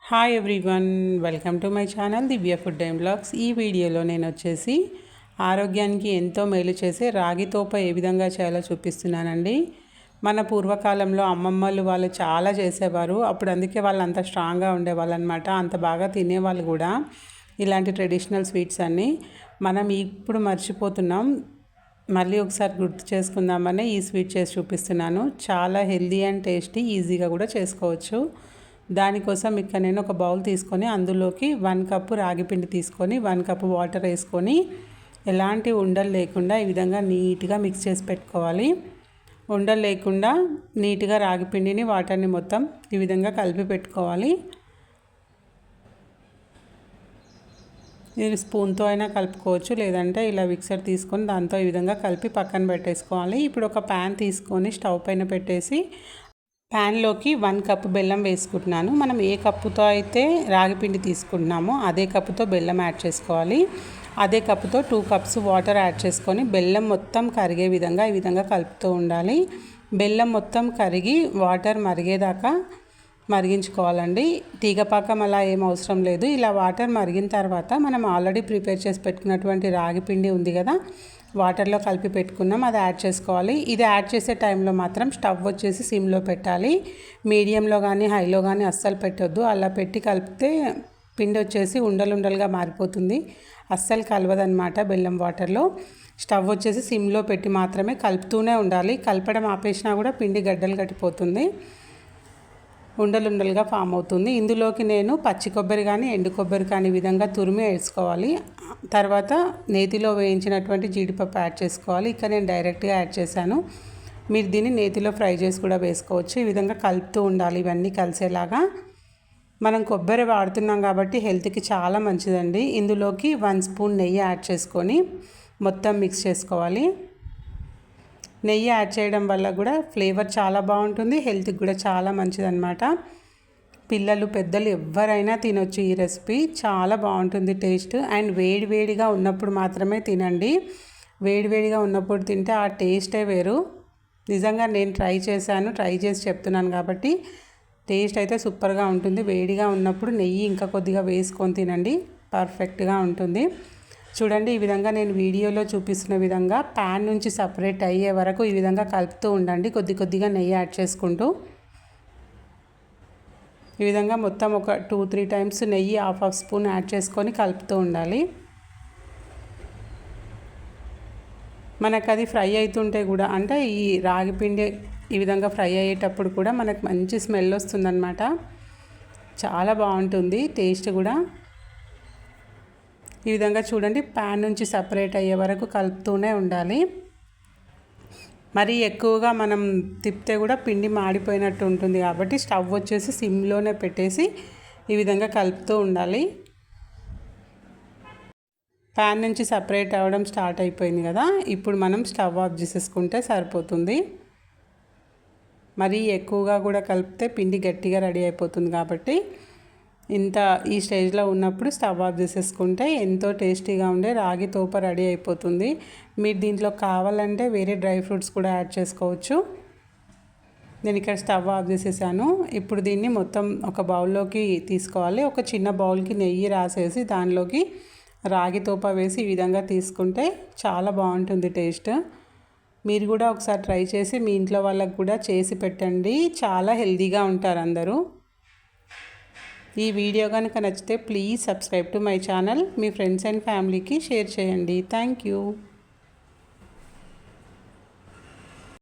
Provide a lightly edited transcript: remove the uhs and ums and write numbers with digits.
Hi everyone, welcome to my channel Divya food and blogs. ఈ వీడియోలో నేను వచ్చేసి ఆరోగ్యానికి ఎంతో మేలు చేసే రాగి తోప ఏ విధంగా చేయాలో చూపిస్తున్నానండి. మన పూర్వకాలంలో అమ్మమ్మలు వాళ్ళు చాలా చేసేవారు. అప్పుడు అందుకే వాళ్ళు అంత స్ట్రాంగ్గా ఉండేవాళ్ళు అనమాట. అంత బాగా తినేవాళ్ళు కూడా ఇలాంటి ట్రెడిషనల్ స్వీట్స్ అన్నీ. మనం ఇప్పుడు మర్చిపోతున్నాం. మళ్ళీ ఒకసారి గుర్తు చేసుకుందామని ఈ స్వీట్ చేసి చూపిస్తున్నాను. చాలా హెల్దీ అండ్ టేస్టీ, ఈజీగా కూడా చేసుకోవచ్చు. దానికోసం ఇక్కడ నేను ఒక బౌల్ తీసుకొని అందులోకి 1 కప్పు రాగి పిండి తీసుకొని 1 కప్పు వాటర్ వేసుకొని ఎలాంటి ఉండలు లేకుండా ఈ విధంగా నీట్గా మిక్స్ చేసి పెట్టుకోవాలి. ఉండలు లేకుండా నీట్గా రాగి పిండిని వాటర్ని మొత్తం ఈ విధంగా కలిపి పెట్టుకోవాలి. మీరు స్పూన్తో అయినా కలుపుకోవచ్చు, లేదంటే ఇలా మిక్సర్ తీసుకొని దాంతో ఈ విధంగా కలిపి పక్కన పెట్టేసుకోవాలి. ఇప్పుడు ఒక ప్యాన్ తీసుకొని స్టవ్ పైన పెట్టేసి ప్యాన్లోకి 1 కప్పు బెల్లం వేసుకుంటున్నాను. మనం ఏ కప్పుతో అయితే రాగిపిండి తీసుకుంటున్నామో అదే కప్పుతో బెల్లం యాడ్ చేసుకోవాలి. అదే కప్పుతో 2 కప్స్ వాటర్ యాడ్ చేసుకొని బెల్లం మొత్తం కరిగే విధంగా ఈ విధంగా కలుపుతూ ఉండాలి. బెల్లం మొత్తం కరిగి వాటర్ మరిగేదాకా మరిగించుకోవాలండి. తీగపాకం అలా ఏం అవసరం లేదు. ఇలా వాటర్ మరిగిన తర్వాత మనం ఆల్రెడీ ప్రిపేర్ చేసి పెట్టుకున్నటువంటి రాగి పిండి ఉంది కదా, వాటర్లో కలిపి పెట్టుకున్నాం, అది యాడ్ చేసుకోవాలి. ఇది యాడ్ చేసే టైంలో మాత్రం స్టవ్ వచ్చేసి సిమ్లో పెట్టాలి. మీడియంలో కానీ హైలో కానీ అస్సలు పెట్టొద్దు. అలా పెట్టి కలిపితే పిండి వచ్చేసి ఉండలుండలుగా మారిపోతుంది, అస్సలు కలవదనమాట బెల్లం వాటర్లో. స్టవ్ వచ్చేసి సిమ్లో పెట్టి మాత్రమే కలుపుతూనే ఉండాలి. కలపడం ఆపేసినా కూడా పిండి గడ్డలు కట్టిపోతుంది, ఉండలుండలుగా ఫామ్ అవుతుంది. ఇందులోకి నేను పచ్చి కొబ్బరి కానీ ఎండు కొబ్బరి కానీ ఈ విధంగా తురిమి వేసుకోవాలి. తర్వాత నేతిలో వేయించినటువంటి జీడిపప్పు యాడ్ చేసుకోవాలి. ఇక్కడ నేను డైరెక్ట్గా యాడ్ చేశాను. మీరు దీన్ని నేతిలో ఫ్రై చేసి కూడా వేసుకోవచ్చు. ఈ విధంగా కలుపుతూ ఉండాలి ఇవన్నీ కలిసేలాగా. మనం కొబ్బరి వాడుతున్నాం కాబట్టి హెల్త్కి చాలా మంచిదండి. ఇందులోకి 1 స్పూన్ నెయ్యి యాడ్ చేసుకొని మొత్తం మిక్స్ చేసుకోవాలి. నెయ్యి యాడ్ చేయడం వల్ల కూడా ఫ్లేవర్ చాలా బాగుంటుంది, హెల్త్కి కూడా చాలా మంచిదన్నమాట. పిల్లలు పెద్దలు ఎవరైనా తినొచ్చు ఈ రెసిపీ. చాలా బాగుంటుంది టేస్ట్. అండ్ వేడివేడిగా ఉన్నప్పుడు మాత్రమే తినండి. వేడివేడిగా ఉన్నప్పుడు తింటే ఆ టేస్టే వేరు. నిజంగా నేను ట్రై చేసి చెప్తున్నాను కాబట్టి టేస్ట్ అయితే సూపర్గా ఉంటుంది. వేడిగా ఉన్నప్పుడు నెయ్యి ఇంకా కొద్దిగా వేసుకొని తినండి, పర్ఫెక్ట్గా ఉంటుంది. చూడండి, ఈ విధంగా నేను వీడియోలో చూపిస్తున్న విధంగా ప్యాన్ నుంచి సపరేట్ అయ్యే వరకు ఈ విధంగా కలుపుతూ ఉండండి, కొద్దిగా నెయ్యి యాడ్ చేసుకుంటూ. ఈ విధంగా మొత్తం ఒక 2-3 టైమ్స్ నెయ్యి హాఫ్ స్పూన్ యాడ్ చేసుకొని కలుపుతూ ఉండాలి. మనకు అది ఫ్రై అవుతుంటే కూడా, అంటే ఈ రాగి పిండి ఈ విధంగా ఫ్రై అయ్యేటప్పుడు కూడా మనకు మంచి స్మెల్ వస్తుందన్నమాట. చాలా బాగుంటుంది టేస్ట్ కూడా. ఈ విధంగా చూడండి, ప్యాన్ నుంచి సపరేట్ అయ్యే వరకు కలుపుతూనే ఉండాలి. మరీ ఎక్కువగా మనం తిప్పితే కూడా పిండి మాడిపోయినట్టు ఉంటుంది కాబట్టి స్టవ్ వచ్చేసి సిమ్లోనే పెట్టేసి ఈ విధంగా కలుపుతూ ఉండాలి. ప్యాన్ నుంచి సపరేట్ అవ్వడం స్టార్ట్ అయిపోయింది కదా, ఇప్పుడు మనం స్టవ్ ఆఫ్ చేసేసుకుంటే సరిపోతుంది. మరీ ఎక్కువగా కూడా కలిపితే పిండి గట్టిగా రెడీ అయిపోతుంది కాబట్టి ఈ స్టేజ్లో ఉన్నప్పుడు స్టవ్ ఆఫ్ చేసేసుకుంటే ఎంతో టేస్టీగా ఉండే రాగి తోప రెడీ అయిపోతుంది. మీరు దీంట్లో కావాలంటే వేరే డ్రై ఫ్రూట్స్ కూడా యాడ్ చేసుకోవచ్చు. నేను ఇక్కడ స్టవ్ ఆఫ్ చేసేసాను. ఇప్పుడు దీన్ని మొత్తం ఒక బౌల్లోకి తీసుకోవాలి. ఒక చిన్న బౌల్కి నెయ్యి రాసేసి దానిలోకి రాగి తోప వేసి ఈ విధంగా తీసుకుంటే చాలా బాగుంటుంది టేస్ట్. మీరు కూడా ఒకసారి ట్రై చేసి మీ ఇంట్లో వాళ్ళకు కూడా చేసి పెట్టండి. చాలా హెల్తీగా ఉంటారు అందరూ. ఈ వీడియో కనుక నచ్చితే please subscribe to my channel. Me friends and ఫ్యామిలీకి షేర్ చేయండి. Thank you.